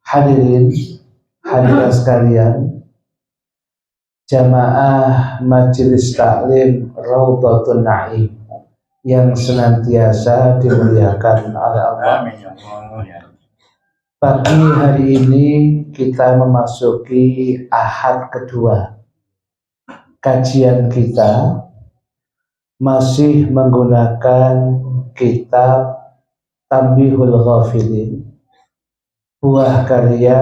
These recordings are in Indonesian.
Hadirin hadirat sekalian, jamaah Majelis Taklim Raudhatun Naim yang senantiasa dimuliakan oleh Allah. Pagi hari ini kita memasuki ahad kedua. Kajian kita masih menggunakan kitab Tanbihul Ghafilin, buah karya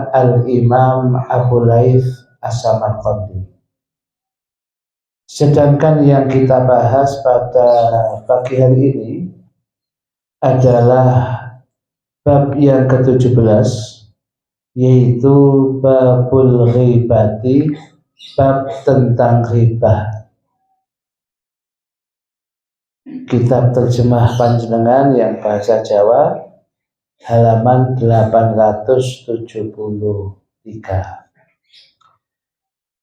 Al-Imam Abu Layth As-Samarqandi. Sedangkan yang kita bahas pada pagi hari ini adalah bab yang ke-17, yaitu babul ghibati, bab tentang ghibah. Kitab terjemah panjenengan yang bahasa Jawa, halaman 873.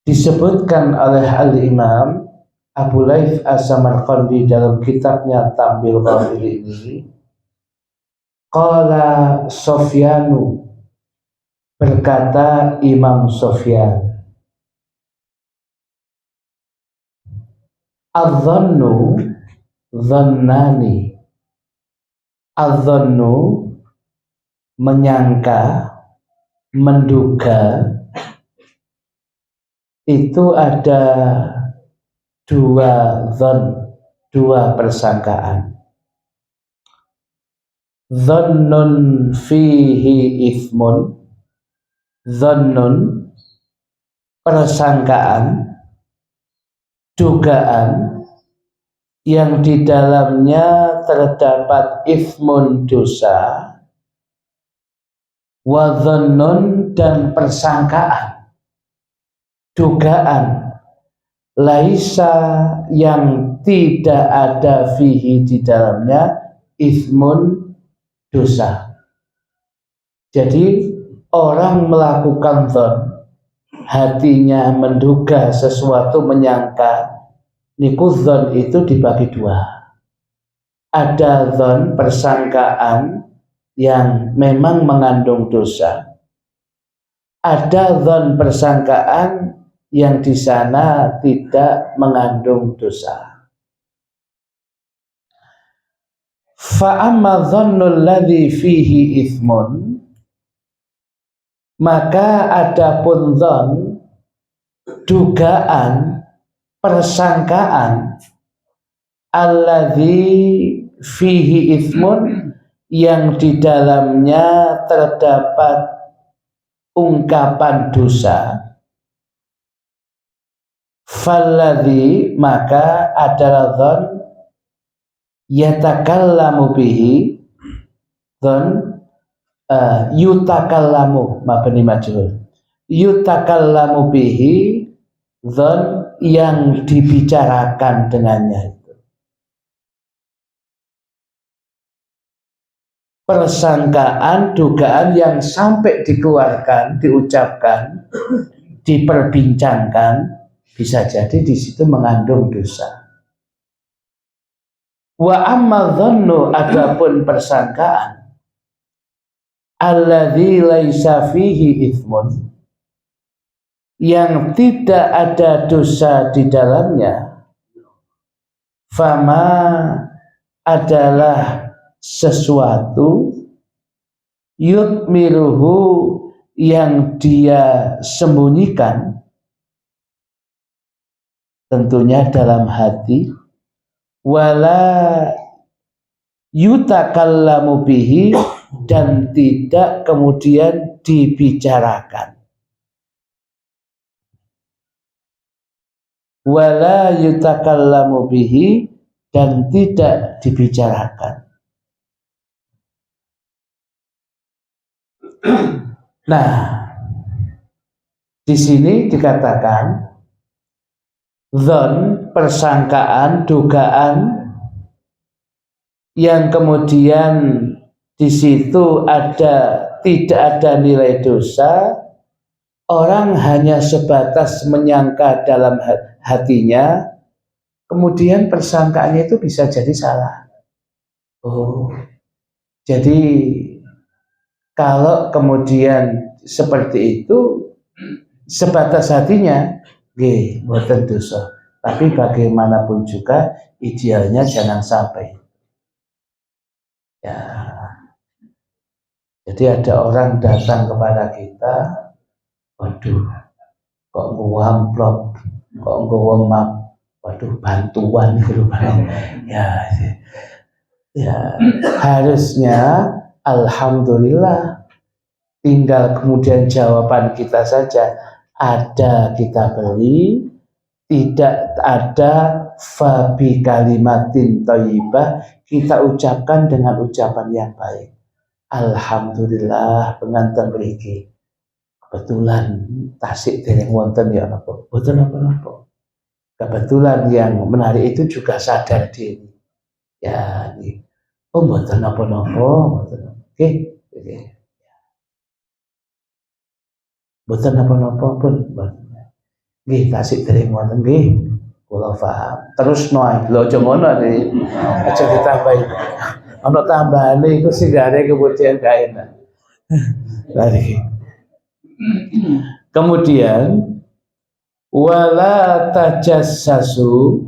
Disebutkan oleh Al-Imam Abu Layth As-Samarqandi dalam kitabnya Tanbihul Ghafilin ini, qala Sofyanu, berkata Imam Sofyan, adh-dhannu dhannani, adh-dhannu menyangka, menduga, itu ada dua dhann, dua persangkaan. Dhannun fihi ithmun, dhannun persangkaan, dugaan yang di dalamnya terdapat ithmun dosa, wa dhannun dan persangkaan, dugaan laisa yang tidak ada fihi di dalamnya ithmun dosa. Jadi orang melakukan dhon, hatinya menduga sesuatu, menyangka, niku dhon itu dibagi dua. Ada dhon persangkaan yang memang mengandung dosa. Ada dhon persangkaan yang di sana tidak mengandung dosa. Fa'amma dhannul ladzi fihi ithmun, maka adapun dhon, dugaan, persangkaan, alladzi fihi ithmun, yang di dalamnya terdapat ungkapan dosa, falladzi, maka adalah dhon, yatakallamu bihi, dhon yutakallamu, mabni majhul, yutakallamu bihi, dhon yang dibicarakan dengannya itu. Persangkaan, dugaan yang sampai dikeluarkan, diucapkan, diperbincangkan, bisa jadi di situ mengandung dosa. Wa amma dhannu, adapun persangkaan, alladzi laisa fihi ithmun, yang tidak ada dosa di dalamnya, fama adalah sesuatu, yudmiruhu yang dia sembunyikan, tentunya dalam hati, wala yutakallamu bihi, dan tidak kemudian dibicarakan. Wala yutakallamu bihi, dan tidak dibicarakan. Nah, di sini dikatakan dhon, persangkaan, dugaan yang kemudian di situ tidak ada nilai dosa, orang hanya sebatas menyangka dalam hatinya, kemudian persangkaannya itu bisa jadi salah. Oh, jadi Kalau kemudian seperti itu sebatas hatinya, nggih, mboten dosa. Tapi bagaimanapun juga idealnya jangan sampai. Ya. Jadi ada orang datang kepada kita, waduh, kok nggawa amplop, kok nggawa map, waduh bantuan gitu kan. Ya, harusnya alhamdulillah, tinggal kemudian jawaban kita saja, ada kita beli, tidak ada fabi kalimatin thayyibah, kita ucapkan dengan ucapan yang baik. Alhamdulillah pengantin mriki kebetulan tasik dereng wonten ya napa, boten napa-napa. Kebetulan yang menarik itu juga sadar diri. Ya, oh mboten napa-napa, mboten. Nggih, nggih. Mboten napa-napa pun. Nggih, tasik dereng wonten nggih. Kula paham. Terus noai, lho aja ngono iki. Aja ditambahi. Ana tambahane iku singgane kemudian gak enak. Lari. Kemudian wala tajassasu,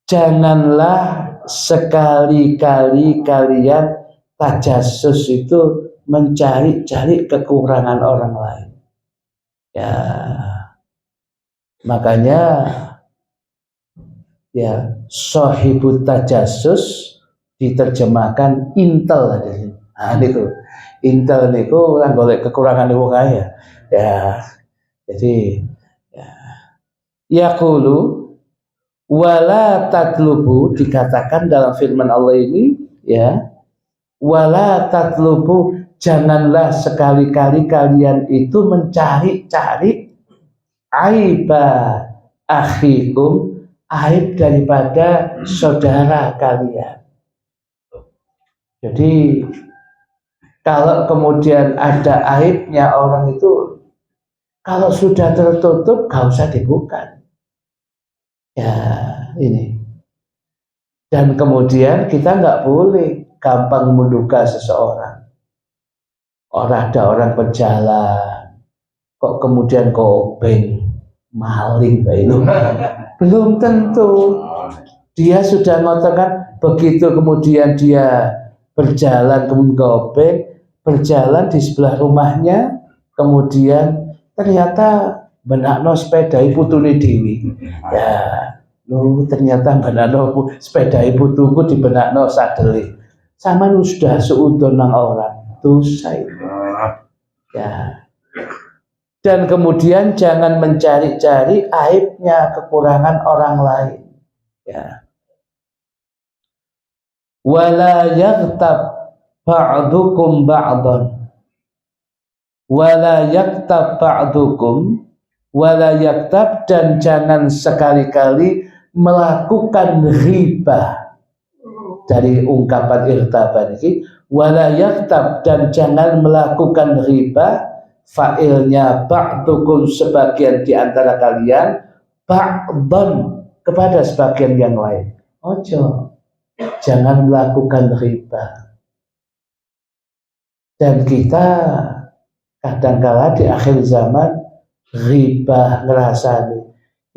janganlah sekali-kali kalian tajassus itu mencari-cari kekurangan orang lain. Ya. Makanya ya sahibut tajassus diterjemahkan intel tadi. Nah niku. Intel niku ora golek kekurangan wong kaya. Ya. Jadi ya yaqulu wala tatlubu, dikatakan dalam firman Allah ini ya, wala tatlubu, janganlah sekali-kali kalian itu mencari-cari aiba akhikum, aib daripada saudara kalian. Jadi kalau kemudian ada aibnya orang itu, kalau sudah tertutup gak usah dibuka. Ya ini. Dan kemudian kita nggak boleh gampang menduga seseorang. Ada orang berjalan, kok kemudian obeng, maling, itu belum tentu. Dia sudah mengatakan begitu kemudian dia berjalan kemudian obeng, berjalan di sebelah rumahnya, kemudian ternyata benakno sepedai putune dewi. Ya, lu ternyata benakno sepedai putuku di benakno sadele. Sama lu sudah seudon nang orang, dosa itu. Ya. Dan kemudian jangan mencari-cari aibnya, kekurangan orang lain. Ya. Wala yaghtab ba'dukum ba'dan. Wala yaghtab ba'dukum, wala yaghtab, dan jangan sekali-kali melakukan ghibah. Dari ungkapan irtaban ini, wala yaghtab, dan jangan melakukan ghibah, fa'ilnya ba'dukum, sebagian di antara kalian, ba'dan, kepada sebagian yang lain. Ojo, jangan melakukan ghibah. Dan kita kadang-kala di akhir zaman ghibah ngerasani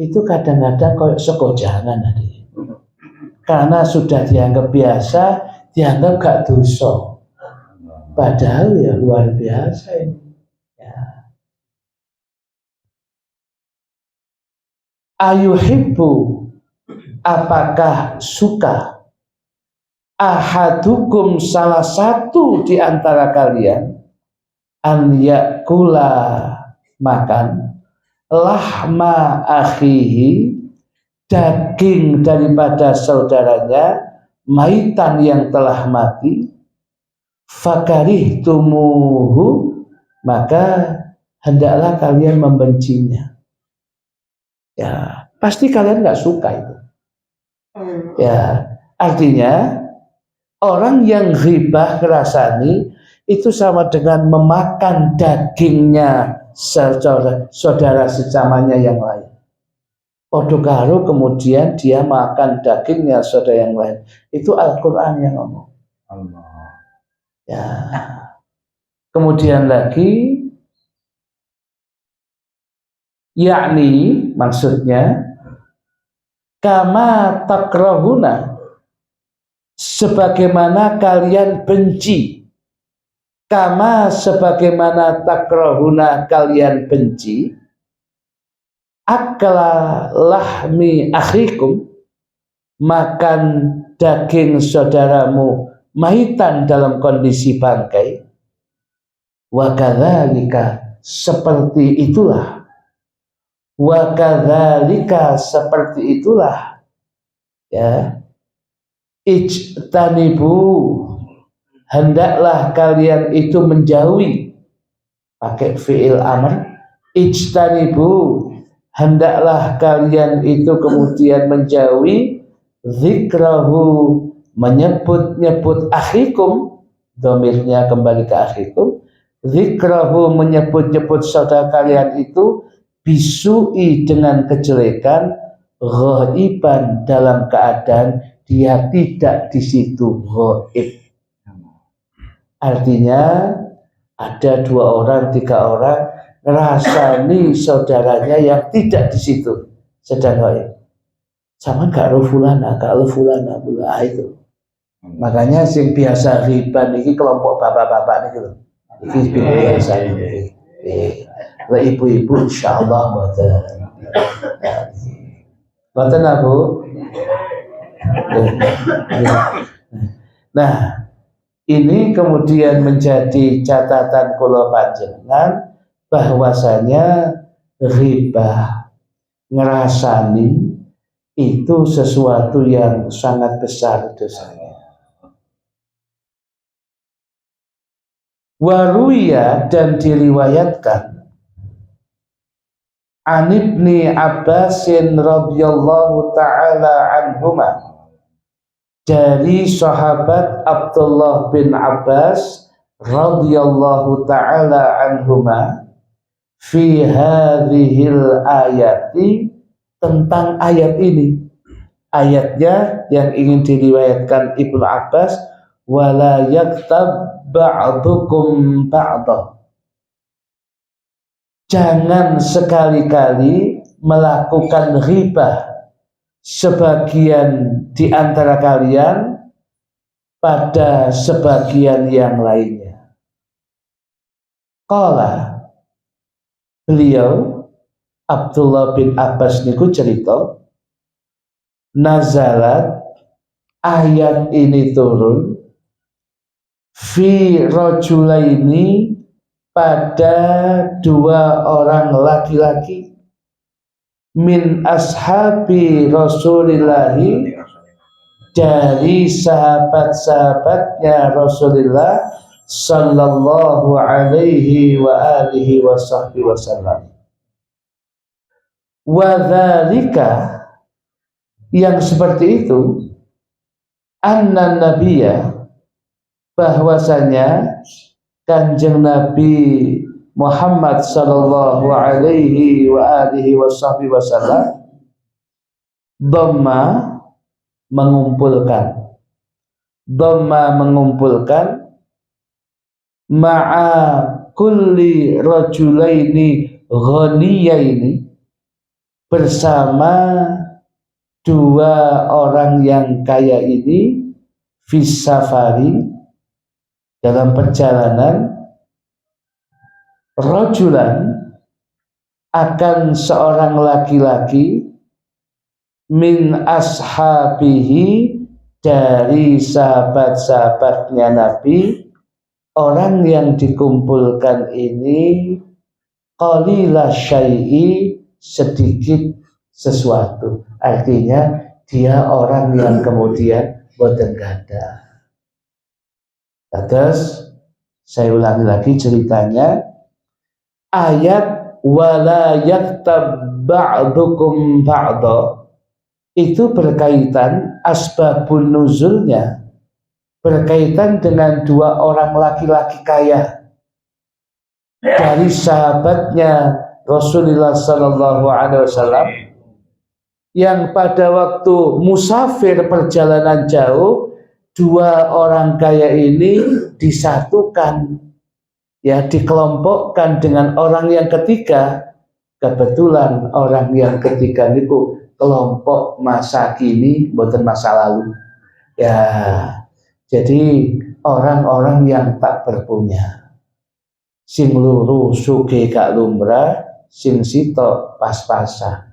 itu kadang-kadang kayak sekojangan tadi. Karena sudah dianggap biasa, dianggap gak dosa. Padahal ya luar biasa ini. Ya. Ayuhibbu, apakah suka, ahadukum, salah satu di antara kalian, an yakula, makan, lahma akhihi, daging daripada saudaranya, maitan yang telah mati, fakarih tumuhu, maka hendaklah kalian membencinya. Ya, pasti kalian nggak suka itu. Ya, artinya orang yang ghibah ngerasani itu sama dengan memakan dagingnya saudara sesamanya yang lain. Podo karo kemudian dia makan dagingnya saudara yang lain. Itu Al-Quran yang ngomong. Allah. Ya. Kemudian lagi, yakni maksudnya kama takrahuna, sebagaimana kalian benci, kama sebagaimana takrahuna kalian benci, akla lahmi akhikum, makan daging saudaramu maitan dalam kondisi bangkai, wa kadzalika, seperti itulah, wa kadzalika, seperti itulah, ya, ijtanibu, hendaklah kalian itu menjauhi, pakai fi'il amr, ijtanibu, hendaklah kalian itu kemudian menjauhi, zikrahu, menyebut-nyebut akhikum, dhamirnya kembali ke akhikum, zikrahu, menyebut-nyebut saudara kalian itu, bisui, dengan kejelekan, ghaiban, dalam keadaan dia tidak di situ, ghaib. Artinya ada 2 orang, 3 orang ngerasani saudaranya yang tidak di situ sedang ghaib. Sama gak ro fulana, gak ro fulana pula itu. Makanya sing biasa riban iki kelompok bapak-bapak niki lho. Iki biasa iki. Lah ibu-ibu insyaallah mboten. Mboten Bu. Nah, ini kemudian menjadi catatan kula panjenengan bahwasanya riba, ngerasani itu sesuatu yang sangat besar dosanya. Waruya, dan diriwayatkan, an Ibni Abbasin radhiyallahu ta'ala anhuma, dari sahabat Abdullah bin Abbas radhiyallahu ta'ala anhuma, fi hadhil ayati, tentang ayat ini. Ayatnya yang ingin diriwayatkan Ibnu Abbas, wala yaktab ba'dukum ba'dah, jangan sekali-kali melakukan riba sebagian di antara kalian pada sebagian yang lainnya. Qala, beliau Abdullah bin Abbas niku cerita, nazalat, ayat ini turun, fi rajulaini, pada 2 orang laki-laki, min ashabi Rasulillahi, dari sahabat-sahabatnya Rasulullah sallallahu alaihi wa alihi wa sahbihi wasallam. Wa dzalika, yang seperti itu, anna nabiyya, bahwasanya Kanjeng Nabi Muhammad sallallahu alaihi wa alihi wasahbihi wasallam, dhamma, mengumpulkan, ma'a kulli rajulaini ghaniyaini, bersama 2 orang yang kaya ini, fisafari, dalam perjalanan, rajulan, akan seorang laki-laki, min ashabihi, dari sahabat-sahabatnya Nabi. Orang yang dikumpulkan ini qalila syai'i, sedikit sesuatu, artinya dia orang yang kemudian boten gada. Terus saya ulangi lagi ceritanya, ayat wala yaktab ba'dukum ba'da itu berkaitan, asbabun nuzulnya berkaitan dengan 2 orang laki-laki kaya dari sahabatnya Rasulullah sallallahu alaihi wasallam, yang pada waktu musafir perjalanan jauh, 2 orang kaya ini disatukan ya dikelompokkan dengan orang yang ketiga. Kebetulan orang yang ketiga itu kelompok masa kini, bukan masa lalu. Ya, jadi orang-orang yang tak berpunya. Sing luru suge gak lumrah, sing sito pas-pasan.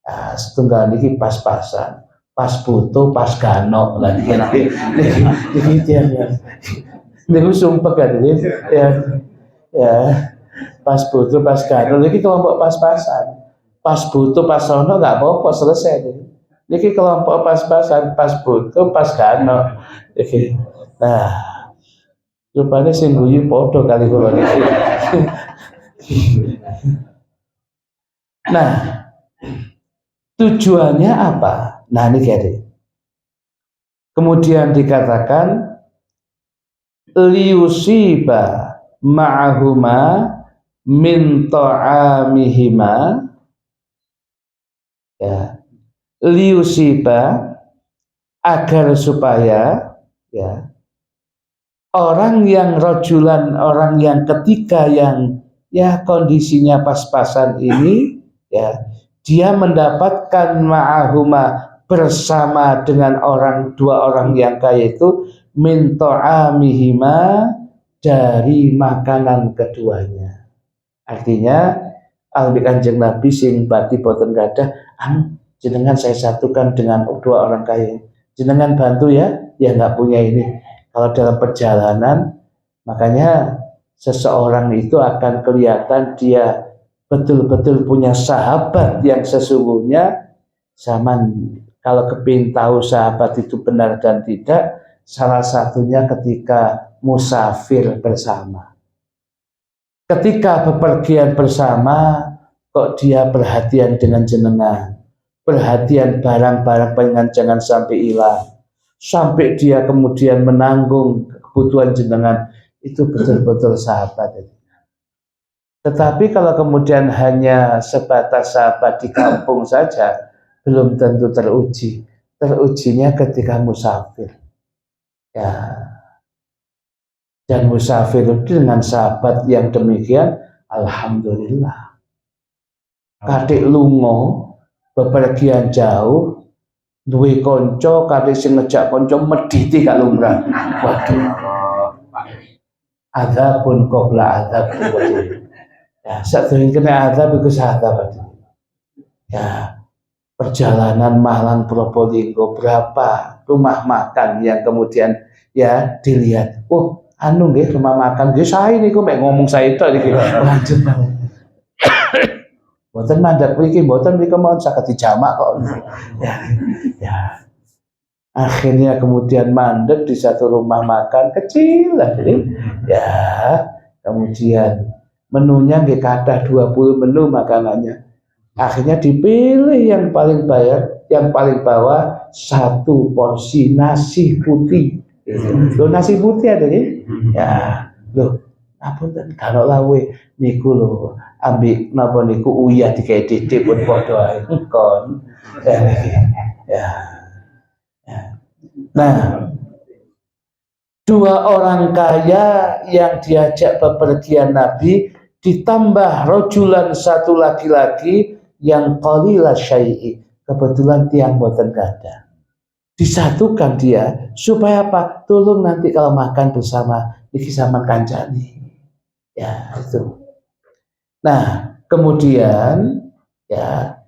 Nah, setunggal niki pas-pasan. Pas butuh, pas gano lagi nanti. Niku sumpah kan ya. Pas butuh pas gano niki kelompok pas-pasan. Pas butuh pas sono nggak apa-apa selesai niki kelompok pas-pasan, pas butuh pas gano niki. Nah, rupanya sing guyu padha kali kula niki. Nah, tujuannya apa? Nah, ini jadi. Kemudian dikatakan liusiba ma'ahuma min ta'amihima, ya, liusiba agar supaya ya orang yang rojulan, orang yang ketiga yang ya kondisinya pas-pasan ini ya dia mendapatkan ma'ahuma bersama dengan dua orang yang kaya itu min ta'amihima dari makanan keduanya. Artinya albi Kanjeng Nabi sing bati boten gadah, jenengan saya satukan dengan dua orang kaya. Jenengan bantu ya, ya nggak punya ini. Kalau dalam perjalanan, makanya seseorang itu akan kelihatan dia betul-betul punya sahabat yang sesungguhnya. Zaman kalau kepingin tahu sahabat itu benar dan tidak, salah satunya ketika musafir bersama. Ketika bepergian bersama, kok dia perhatian dengan jenengan, perhatian barang-barang pengen jangan sampai hilang, sampai dia kemudian menanggung kebutuhan jenengan, itu betul-betul sahabat. Tetapi kalau kemudian hanya sebatas sahabat di kampung saja, belum tentu teruji. Terujinya ketika musafir. Ya. Dan musafir itu dengan sahabat yang demikian, alhamdulillah. Kadek lungo, bepergian jauh, duwe konco, kadek sing ngejak konco mediti gak lumrah. Waduh. Adzabun qabla adzab. Ya, sadurunge kena adzab iku sahabat. Ya, perjalanan Malang Probolinggo berapa rumah makan yang kemudian ya dilihat. Oh, anu nggih rumah makan nggih sae niku mek ngomong sae tok niki. Lanjut. Mboten mandhap iki mboten mriki mawon saged dijamak kok. Ya. Akhirnya kemudian mandek di satu rumah makan kecil lah jadi. Ya, kemudian menunya nggih kathah 20 menu makanannya. Akhirnya dipilih yang paling bawah satu porsi nasi putih. Loh nasi putih ada nih? Ya, loh, apunten kalau lawe niku loh, ambil napa niku uyah dikai titik pun padha ae kon. Ya. Nah, dua orang kaya yang diajak bepergian Nabi ditambah rojulan satu laki-laki yang qalila syai'i, kebetulan tiang boten gadah. Disatukan dia supaya apa? Tolong nanti kalau makan bersama iki sama kancani. Ya, itu. Nah, kemudian ya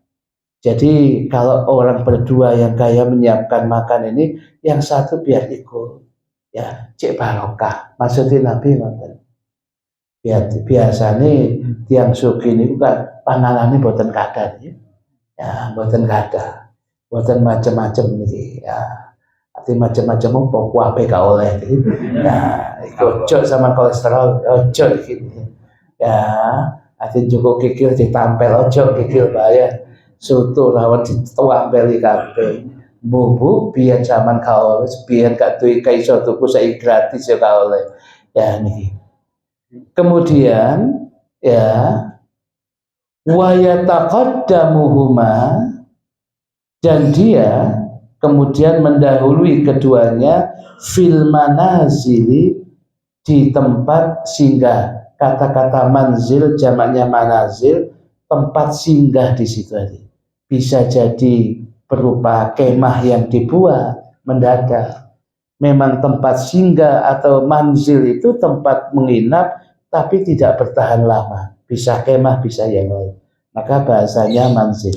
jadi kalau orang berdua yang kaya menyiapkan makan ini, yang satu biar ikut. Ya, cek barokah. Maksudnya Nabi ngoten. Biasanya tiang sugih niku kan panganane boten kathah ya, boten kathah. Boten macam-macam niki ya. Arti macam-macam opo kuape gak oleh iki. Ya, ojo sama kolesterol, ojo iki. Ya, arti cukup kikil ditampel ojo kikil bayar. Soto rawon ditampeli kabeh. Bubuk biyen zaman gak oleh, biyen gak duwe iso tuku saiki gratis ya gak oleh. Ya niki. Kemudian ya wa yataqaddamuhuma, dan dia kemudian mendahului keduanya fil manazili di tempat singgah. Kata-kata manzil jamaknya manazil, tempat singgah di situ aja. Bisa jadi berupa kemah yang dibuat mendadak. Memang tempat singgah atau manzil itu tempat menginap tapi tidak bertahan lama. Bisa kemah, bisa yang lain. Maka bahasanya manzil,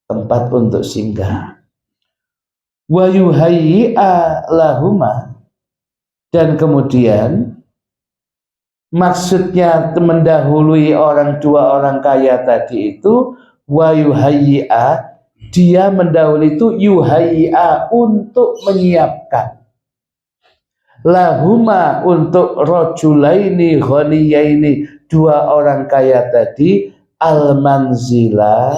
tempat untuk singgah. Wa yuhayyi'a lahuma, dan kemudian maksudnya mendahului dua orang kaya tadi itu, wa yuhayyi'a, dia mendahului itu yuhayyi'a, untuk menyiapkan, lahuma, untuk rajulaini ghaniyaini, dua orang kaya tadi, al-manzila,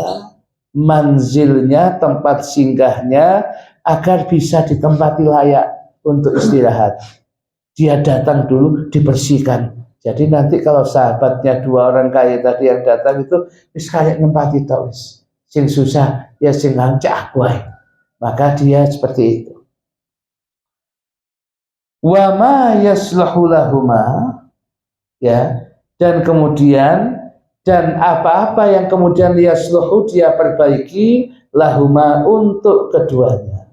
manzilnya, tempat singgahnya, agar bisa ditempati layak untuk istirahat. Dia datang dulu, dibersihkan. Jadi nanti kalau sahabatnya dua orang kaya tadi yang datang itu wis kayak nempati tok wis. Sing susah ya sing ngancak wae. Maka dia seperti itu. Wa ma yaslahu lahuma, ya, dan kemudian dan apa-apa yang kemudian yasluhu, dia perbaiki, lahuma, untuk keduanya.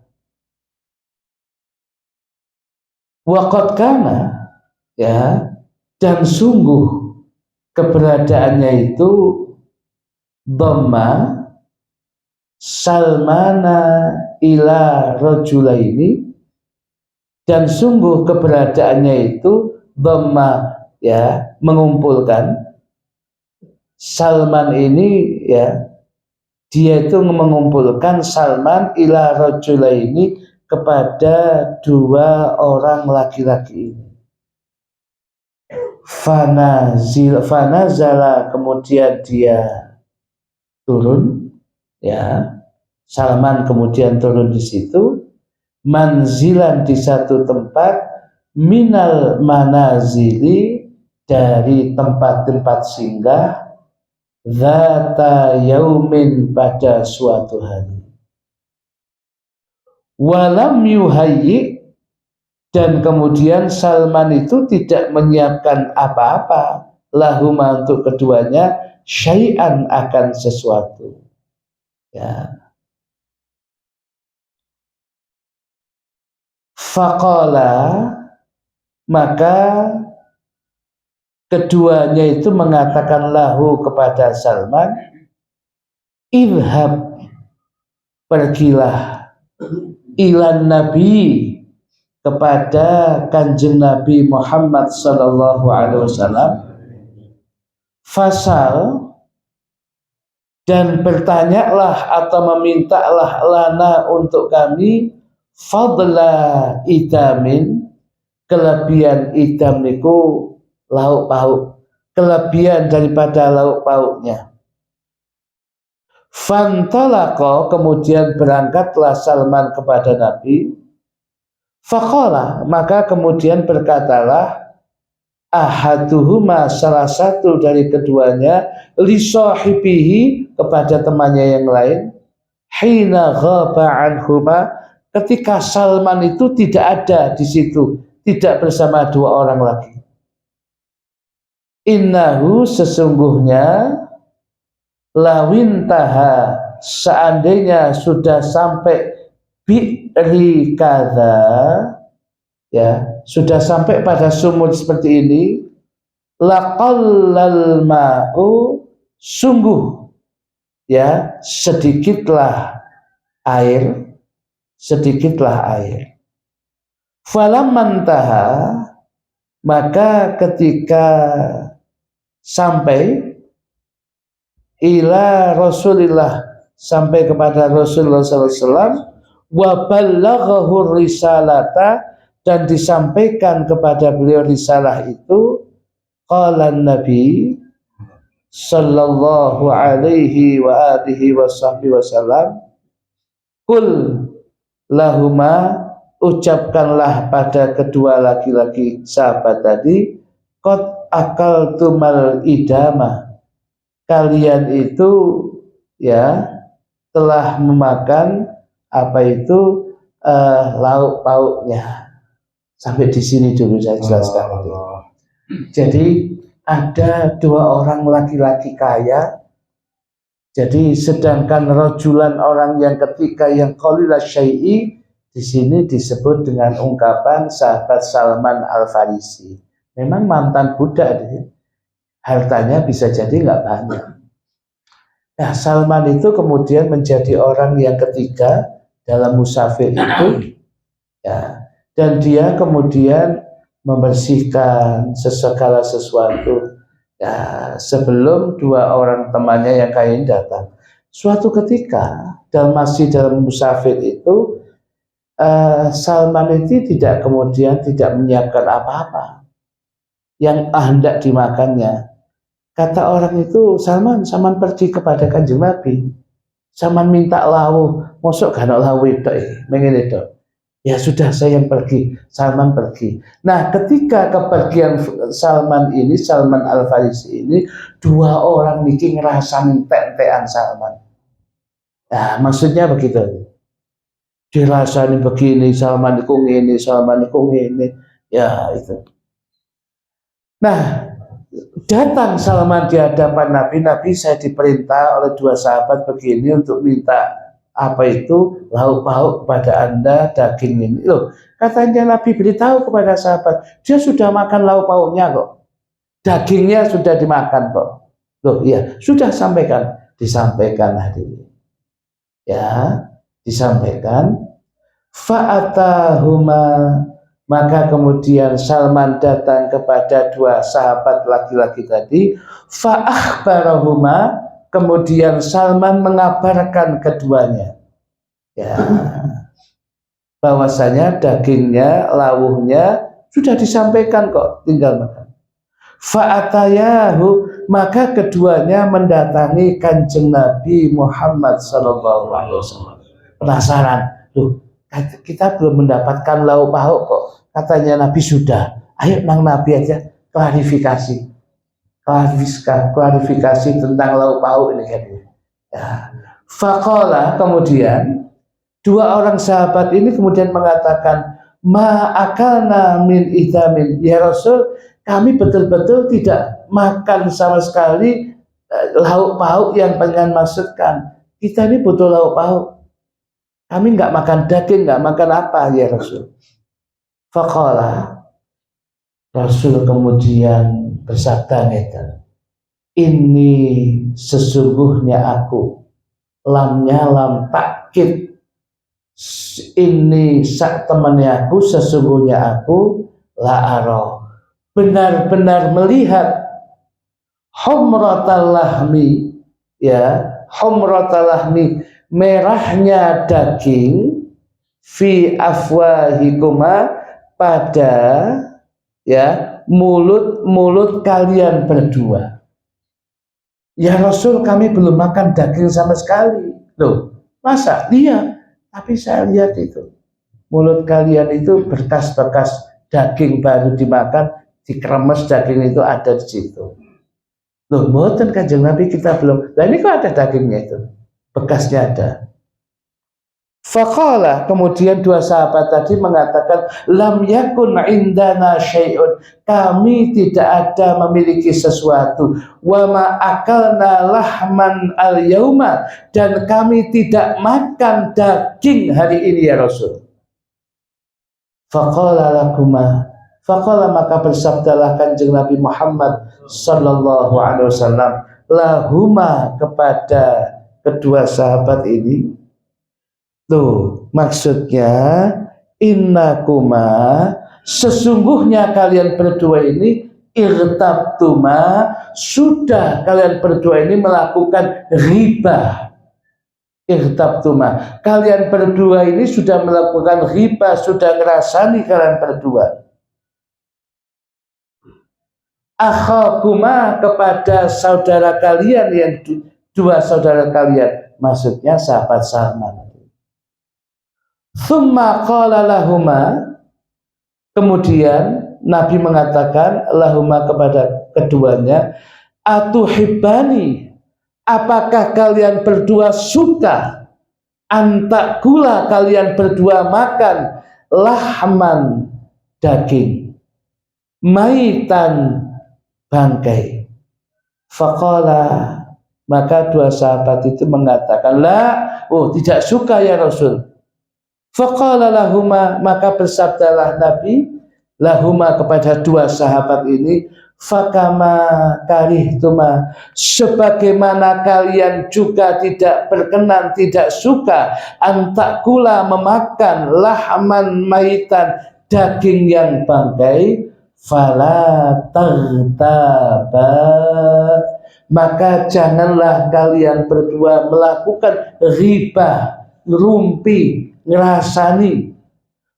Waqad kana, ya, dan sungguh keberadaannya itu dhamma Salmana ila rajulaini, dan sungguh keberadaannya itu dhamma, ya, mengumpulkan Salman ini, ya, dia itu mengumpulkan Salman ila rajulaini, kepada dua orang laki-laki ini. Fanazala, kemudian dia turun, ya, Salman kemudian turun di situ, manzilan, di satu tempat, minal manazili, dari tempat-tempat singgah, dzata yaumin, pada suatu hari. Walam yuhayyi, dan kemudian Salman itu tidak menyiapkan apa-apa, lahuma, untuk keduanya, syai'an, akan sesuatu, ya. Faqala, maka keduanya itu mengatakan lahu, kepada Salman, idhab, pergilah, ilan Nabi, kepada Kanjeng Nabi Muhammad sallallahu alaihi wasallam, fasal, dan bertanyalah atau memintalah lana, untuk kami, fadla idamin, kelebihan idam niku lauk pauk, kelebihan daripada lauk pauknya. Fantalaqa, kemudian berangkatlah Salman kepada Nabi. Faqala, maka kemudian berkatalah ahaduhuma, salah satu dari keduanya, li sahibihi, kepada temannya yang lain, hina ghaba anhuma, ketika Salman itu tidak ada di situ, tidak bersama dua orang lagi. Innahu, sesungguhnya, lawintaha, seandainya sudah sampai bi'ri kadza, ya, sudah sampai pada sumur seperti ini, laqallal ma'u, sungguh, ya, sedikitlah air, falammantaha, maka ketika sampai, ila Rasulillah, sampai kepada Rasulullah SAW, wa ballaghahu risalata, dan disampaikan kepada beliau risalah itu, qala Nabi sallallahu alaihi wa alihi wasallam, kul lahuma, ucapkanlah pada kedua laki-laki sahabat tadi, qad akaltumal idama, kalian itu, ya, telah memakan apa itu lauk pauknya, Sampai di sini dulu saya jelaskan. Jadi ada dua orang laki-laki kaya. Jadi sedangkan rojulan orang yang ketiga yang qalila syai'i di sini disebut dengan ungkapan sahabat Salman Al-Farisi. Memang mantan budak deh. Hartanya bisa jadi nggak banyak. Nah, Salman itu kemudian menjadi orang yang ketiga dalam musafir itu, ya, dan dia kemudian membersihkan segala sesuatu, ya, sebelum dua orang temannya yang kaya ini datang. Suatu ketika masih dalam musafir itu, Salman itu tidak menyiapkan apa-apa yang hendak dimakannya. Kata orang itu, Salman pergi kepada Kanjeng Nabi. Salman minta lawuh, mosok gak ana lawuh itu, mengene itu. Ya sudah, saya yang pergi. Salman pergi. Nah, ketika kepergian Salman Al-Farisi ini, dua orang niki ngrasani tek-tekan Salman. Nah, maksudnya begitu. Dirasani begini, Salman iku ngene, Salman iku ngene. Ya, itu. Nah, datang Salman di hadapan Nabi. Nabi, saya diperintah oleh dua sahabat begini untuk minta apa itu lauk pauk kepada Anda, daging ini. Loh, katanya Nabi beritahu kepada sahabat, dia sudah makan lauk pauknya kok. Dagingnya sudah dimakan kok. Loh, iya, sudah disampaikan hadirin. Ya, disampaikan. Fa'atahuma, maka kemudian Salman datang kepada dua sahabat laki-laki tadi. Fa'akhbarahuma, kemudian Salman mengabarkan keduanya, ya, bahwasanya dagingnya, lawuhnya sudah disampaikan kok, tinggal makan. Fa'atayahu, maka keduanya mendatangi Kanjeng Nabi Muhammad SAW. Penasaran, loh, kita belum mendapatkan lauk pauk kok. Katanya Nabi sudah. Ayo nang Nabi aja klarifikasi tentang lauk pauk ini kan. Ya. Faqala, kemudian dua orang sahabat ini kemudian mengatakan, ma akalna min idhamin, ya Rasul, kami betul-betul tidak makan sama sekali lauk pauk yang pengen maksudkan. Kita ini butuh lauk pauk. Kami nggak makan daging, nggak makan apa, ya Rasul. Faqala, Rasul kemudian bersabda, ini sesungguhnya aku, lamnya lam takkid, ini sak temannya aku, sesungguhnya aku la'aro, benar-benar melihat humratal lahmi, ya, humratal lahmi, merahnya daging, fi afwahikuma, pada, ya, mulut kalian berdua. Ya Rasul, kami belum makan daging sama sekali. Loh, masa? Iya, tapi saya lihat itu mulut kalian itu bekas-bekas daging baru dimakan, dikremes daging itu ada di situ. Loh, mboten Kanjeng Nabi, kita belum. Nah, ini kok ada dagingnya itu, bekasnya ada. Faqala, kemudian dua sahabat tadi mengatakan, lam yakun indana syai'un, kami tidak ada memiliki sesuatu, wa ma akalna lahman al-yauma, dan kami tidak makan daging hari ini ya Rasul. Faqala maka bersabdalah Kanjeng Nabi Muhammad sallallahu alaihi wasallam lahuma, kepada kedua sahabat ini. Tuh, maksudnya innakuma, sesungguhnya kalian berdua ini, irtabtuma, sudah kalian berdua ini melakukan riba. Irtabtuma, kalian berdua ini sudah melakukan riba, sudah ngerasani kalian berdua. Akhakuma, kepada saudara kalian yang dua saudara kalian, maksudnya sahabat Salman. Tsumma qala lahuma, kemudian Nabi mengatakan lahuma, kepada keduanya, atuhibbani, apakah kalian berdua suka, antakula, kalian berdua makan lahman daging maitan, bangkai. Faqala, maka dua sahabat itu mengatakan, la, oh tidak suka ya Rasul. Faqala lahuma, maka bersabdalah Nabi lahuma kepada dua sahabat ini, fakama karihtuma, sebagaimana kalian juga tidak berkenan, tidak suka antakula memakan lahman maitan, daging yang bangkai, fala taghtaba, maka janganlah kalian berdua melakukan ghibah, ngerumpi, ngerasani.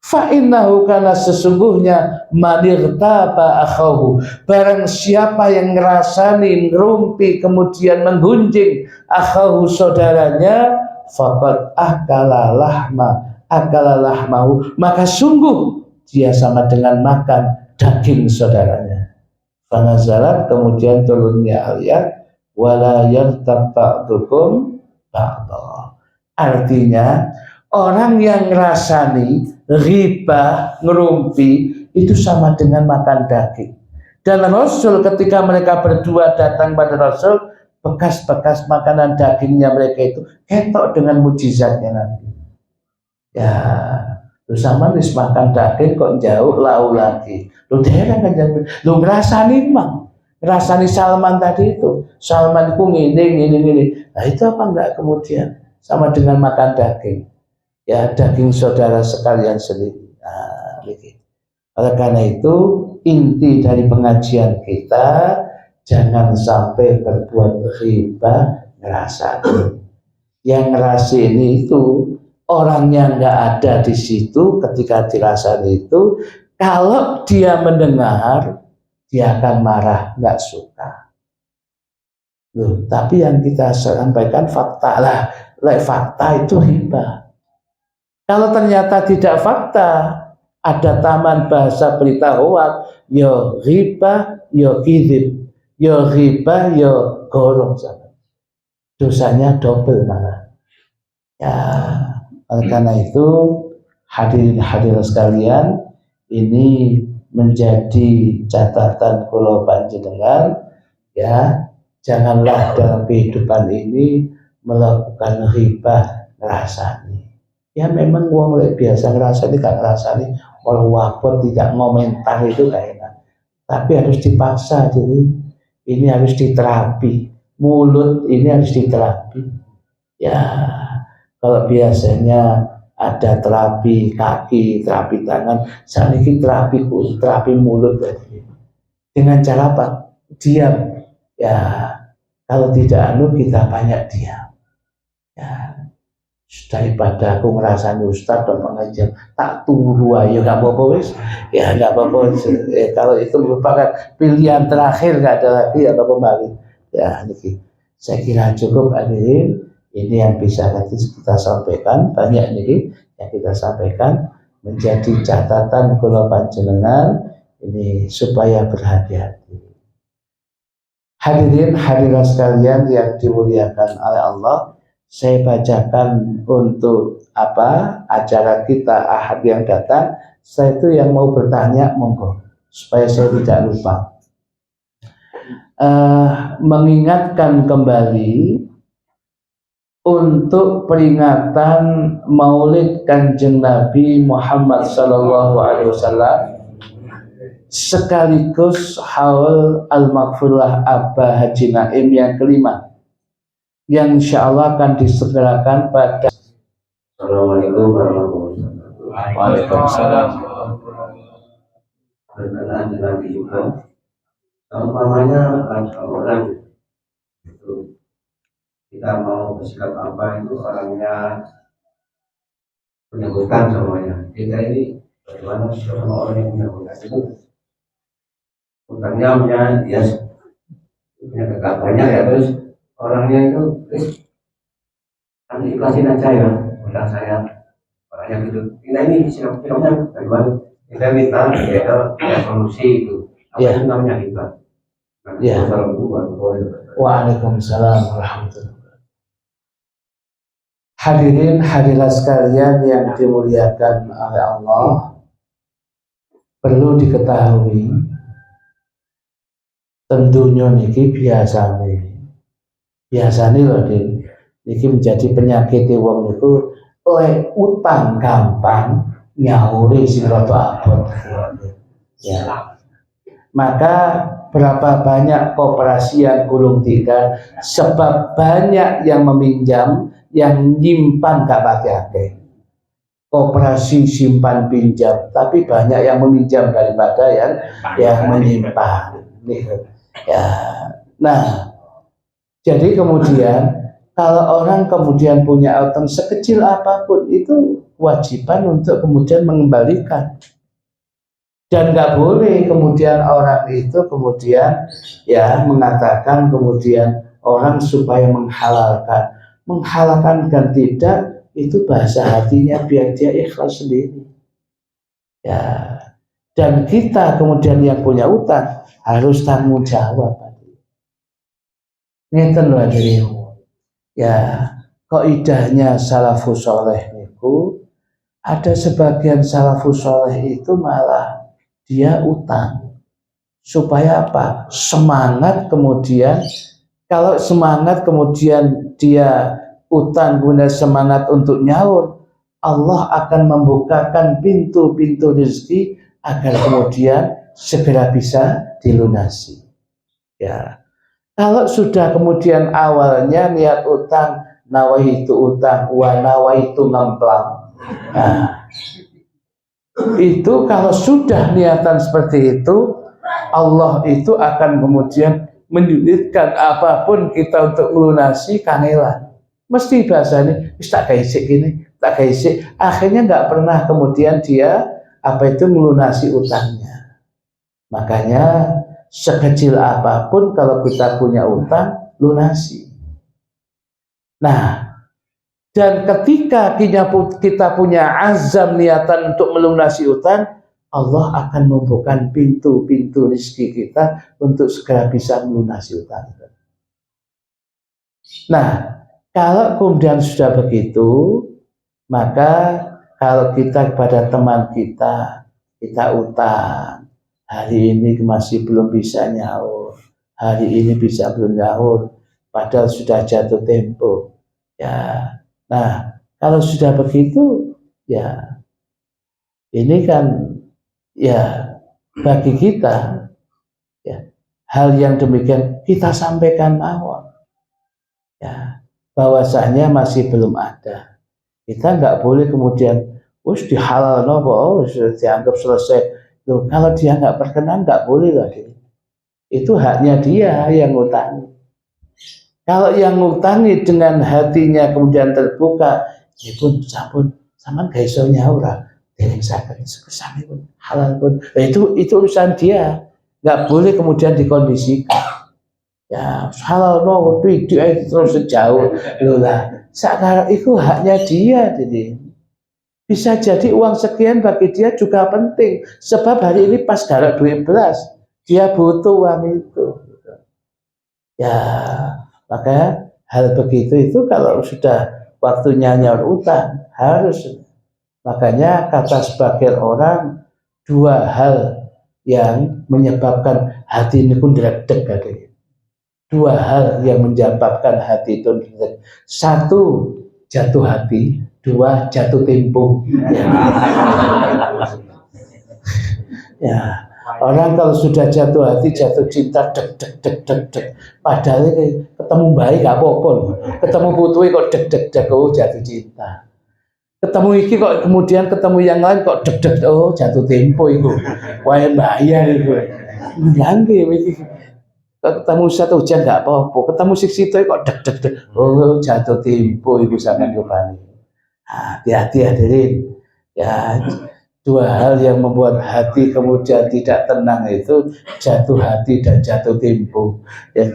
Fa innahu, karena sesungguhnya manirtaba akhahu, barang siapa yang ngerasani, ngerumpi, kemudian menggunjing akhahu, saudaranya, faqad akala lahmahu, maka sungguh dia sama dengan makan daging saudaranya. Fanazalat, kemudian turunnya ayat wala yartab ba'dukum ba'da. Artinya orang yang ngerasani, ghibah, ngerumpi itu sama dengan makan daging. Dan Rasul ketika mereka berdua datang pada Rasul, bekas-bekas makanan dagingnya mereka itu ketok dengan mujizatnya Nabi. Ya, lu sama nih makan daging kok jauh lau lagi. Lu daerah kan jauh. Lu ngerasani mang, ngerasani Salman tadi itu. Salman itu ngini. Nah itu apa enggak kemudian sama dengan makan daging? Ya, daging saudara sekalian sendiri. Nah, gitu. Oleh karena itu inti dari pengajian kita, jangan sampai berbuat ghibah, ngerasani. Yang ngerasani itu orangnya nggak ada di situ ketika dirasani itu, kalau dia mendengar dia akan marah, nggak suka. Loh, tapi yang kita sampaikan fakta lah, fakta itu ghibah. Kalau ternyata tidak fakta, ada taman bahasa berita hoak, yo ghibah, yo kidib, yo ghibah, yo gorong, dosanya double malah. Ya, oleh karena itu hadirin sekalian, ini menjadi catatan kula panjenengan, ya, janganlah dalam kehidupan ini melakukan ghibah, ngerasani. Ya memang wong biasa ngerasani, gak ngerasani, kalau wapot tidak ngomentar itu gak enak. Tapi harus dipaksa, jadi ini harus diterapi. Mulut ini harus diterapi. Ya, kalau biasanya ada terapi kaki, terapi tangan, saat ini terapi mulut. Dengan cara apa? Diam. Ya, kalau tidak kita banyak diam. Ya, daripada aku ngerasani ustaz dan pengajian tak turu ayo nggak apa-apa wis, ya nggak apa-apa. Kalau itu merupakan pilihan terakhir, nggak ada lagi ya kembali. Ya, ini saya kira cukup hadirin. Ini yang bisa nanti kita sampaikan, banyak ini yang kita sampaikan menjadi catatan kula panjenengan ini supaya berhati-hati. Hadirin hadirat sekalian yang dimuliakan oleh Allah, saya bacakan untuk acara kita Ahad yang datang. Saya itu yang mau bertanya monggo supaya saya tidak lupa. Mengingatkan kembali untuk peringatan Maulid Kanjeng Nabi Muhammad SAW sekaligus haul al-maghfirah Abah Haji Naim yang kelima, yang insya Allah akan disegerakan pada. Assalamualaikum warahmatullahi wabarakatuh. Waalaikumsalam. Berkenaan dengan hibah, umpamanya ada orang itu kita mau bersikap apa itu orangnya menyebutkan semuanya. Kita ini bagaimana sama orang yang menyebutkan itu utangnya punya dia punya dekat banyak ya, terus orangnya itu kan ikhlasin aja ya utang saya orangnya gitu. Kita ini sikapnya bagaimana? Kita minta ya solusi itu apa itu namanya hibah. Ya. Waalaikumsalam warahmatullahi wabarakatuh. Hadirin hadirat sekalian yang dimuliakan oleh Allah, perlu diketahui tentunya niki biasane loh niki menjadi penyakit wong niku lek utang gampang nyauri sing rada abot ya. Maka berapa banyak koperasi yang gulung tikar sebab banyak yang meminjam, yang nyimpan gak pakai. Koperasi simpan pinjam, tapi banyak yang meminjam daripada yang menyimpan. Ya. Nah, jadi kemudian kalau orang kemudian punya utang sekecil apapun itu kewajiban untuk kemudian mengembalikan. Dan nggak boleh kemudian orang itu kemudian ya mengatakan kemudian orang supaya menghalalkan dan tidak, itu bahasa hatinya biar dia ikhlas sendiri ya. Dan kita kemudian yang punya utang harus tanggung jawab. Ngeten lho hadirin ya. Kaidahnya salafus saleh niku, ada sebagian salafus saleh itu malah dia utang supaya apa? Semangat kemudian, kalau semangat kemudian dia utang guna semangat untuk nyaur, Allah akan membukakan pintu-pintu rezeki agar kemudian segera bisa dilunasi ya. Kalau sudah kemudian awalnya niat utang, nawaitu utang wa nawaitu ngemplang, nah itu kalau sudah niatan seperti itu, Allah itu akan kemudian menyulitkan apapun kita untuk melunasi kangelan. Mesti bahasanya tak kaisik gini, tak kaisik. Akhirnya nggak pernah kemudian dia melunasi utangnya. Makanya sekecil apapun kalau kita punya utang, lunasi. Nah, dan ketika kita punya azam niatan untuk melunasi utang, Allah akan membukakan pintu-pintu rezeki kita untuk segera bisa melunasi utang. Nah, kalau kemudian sudah begitu, maka kalau kita kepada teman kita utang, hari ini masih belum bisa nyaur, hari ini bisa belum nyaur, padahal sudah jatuh tempo ya. Nah, kalau sudah begitu, ya ini kan ya bagi kita ya hal yang demikian kita sampaikan awal ya, bahwasanya masih belum ada. Kita nggak boleh kemudian dihalal nopo, dianggap selesai. Loh, kalau dia nggak berkenan nggak boleh lagi. Itu haknya dia yang ngutangi. Kalau yang ngutangi dengan hatinya kemudian terbuka, ya pun sampun sama gak iso nyaur dereng saged sami pun halal pun. Nah, itu urusan dia. Nggak boleh kemudian dikondisikan. Ya, halal no itu terus sejauh lola. Sekarang itu haknya dia, jadi bisa jadi uang sekian bagi dia juga penting. Sebab hari ini pas darat duit belas, dia butuh uang itu. Ya, maka hal begitu itu kalau sudah waktunya nyaur utang harus. Makanya kata sebagian orang, dua hal yang menyebabkan hati ini pun deg-deg katanya. Dua hal yang menyebabkan hati itu deg-deg. Satu, jatuh hati. Dua, jatuh tempo. Ya. Orang kalau sudah jatuh hati, jatuh cinta, deg. Padahal ketemu baik gak apa-apa. Ketemu putui kok deg, oh jatuh cinta. Ketemu iki kok kemudian ketemu yang lain kok deg, oh jatuh tempo itu. Wah bahaya itu. Ngangge iki. Ketemu satu hujan gak apa-apa. Ketemu siksito kok deg, oh jatuh tempo itu sampean rupane. Hati-hati hadirin. Ya. Dua hal yang membuat hati kemudian tidak tenang itu jatuh hati dan jatuh tempo. Ya.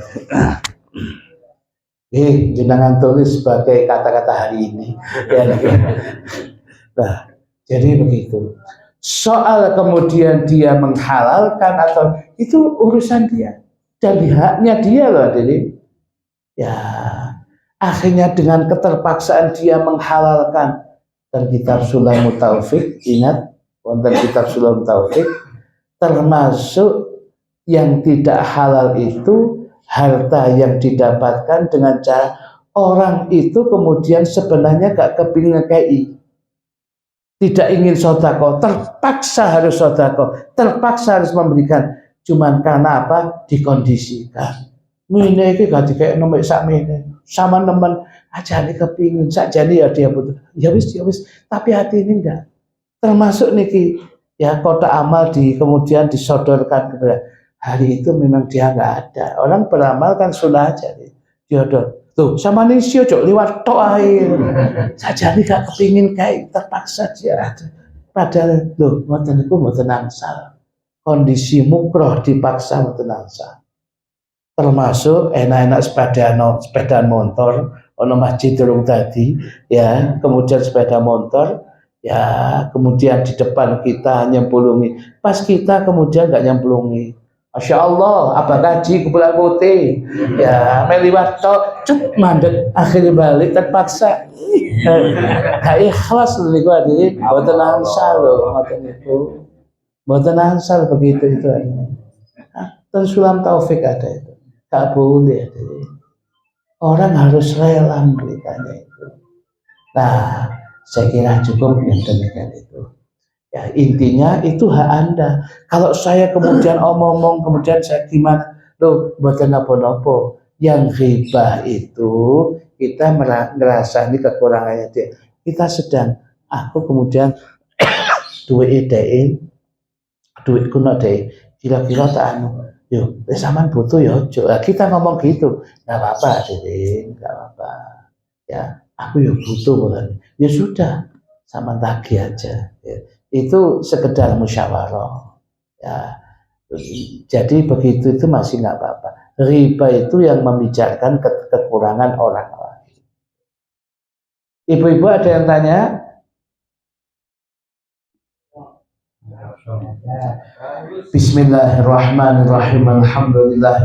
Jenengan tulis sebagai kata-kata hari ini. Ya. Nah, jadi begitu. Soal kemudian dia menghalalkan atau itu urusan dia dan haknya dia loh, hadirin. Ya, akhirnya dengan keterpaksaan dia menghalalkan. Dan kitab Sulaimut Taufik, ingat wonten kitab Sulaimut Taufik, termasuk yang tidak halal itu harta yang didapatkan dengan cara orang itu kemudian sebenarnya gak kepingin ngekei, tidak ingin sodako, terpaksa harus sodako, terpaksa harus memberikan, cuman karena apa? Dikondisikan. Mene iki gak dikek nomor sak mene. Sama teman aja nih kepingin sakjane ya dia butuh. Ya wis, tapi hati ini enggak. Termasuk niki ya kotak amal kemudian disodorkan kepada hari itu memang dia enggak ada. Orang beramal kan sunnah aja nih. Diodor. Tuh sama nih sio cok liwat tok ae. Sakjane gak kepingin kayak terpaksa dia ada. Padahal lho mboten niku mboten angsal. Kondisi mukroh dipaksa mboten angsal. Termasuk enak-enak sepeda motor ono masjid durung tadi ya, kemudian sepeda motor ya, kemudian di depan kita nyempulungi, pas kita kemudian nggak nyempulungi, Masya Allah apa gaji kebulan putih ya meliwat tok cuk mandek akhirnya balik terpaksa gak ikhlas loh niku hadirin mboten angsal loh ngoten niku mboten angsal begitu itu terus Sulam Taufik ada itu. Tak boleh. Orang harus rela memberikannya itu. Nah, saya kira cukup yang demikian itu. Ya, intinya itu hak Anda. Kalau saya kemudian omong-omong, kemudian saya gimana? Loh, buatan apa-apa. Yang ghibah itu, kita merasa ini kekurangannya dia. Kita sedang, aku kemudian duit kuno deh. Kira-kira tak anu. Yuk, zaman butuh ya, kita ngomong gitu, nggak apa-apa, Dede, nggak apa-apa. Ya, aku ya butuh, bukan? Ya sudah, sama tagih aja. Ya. Itu sekedar musyawarah. Ya, jadi begitu itu masih nggak apa-apa. Riba itu yang membicarakan kekurangan orang lain. Ibu-ibu ada yang tanya? Bismillahirrahmanirrahim. Alhamdulillah.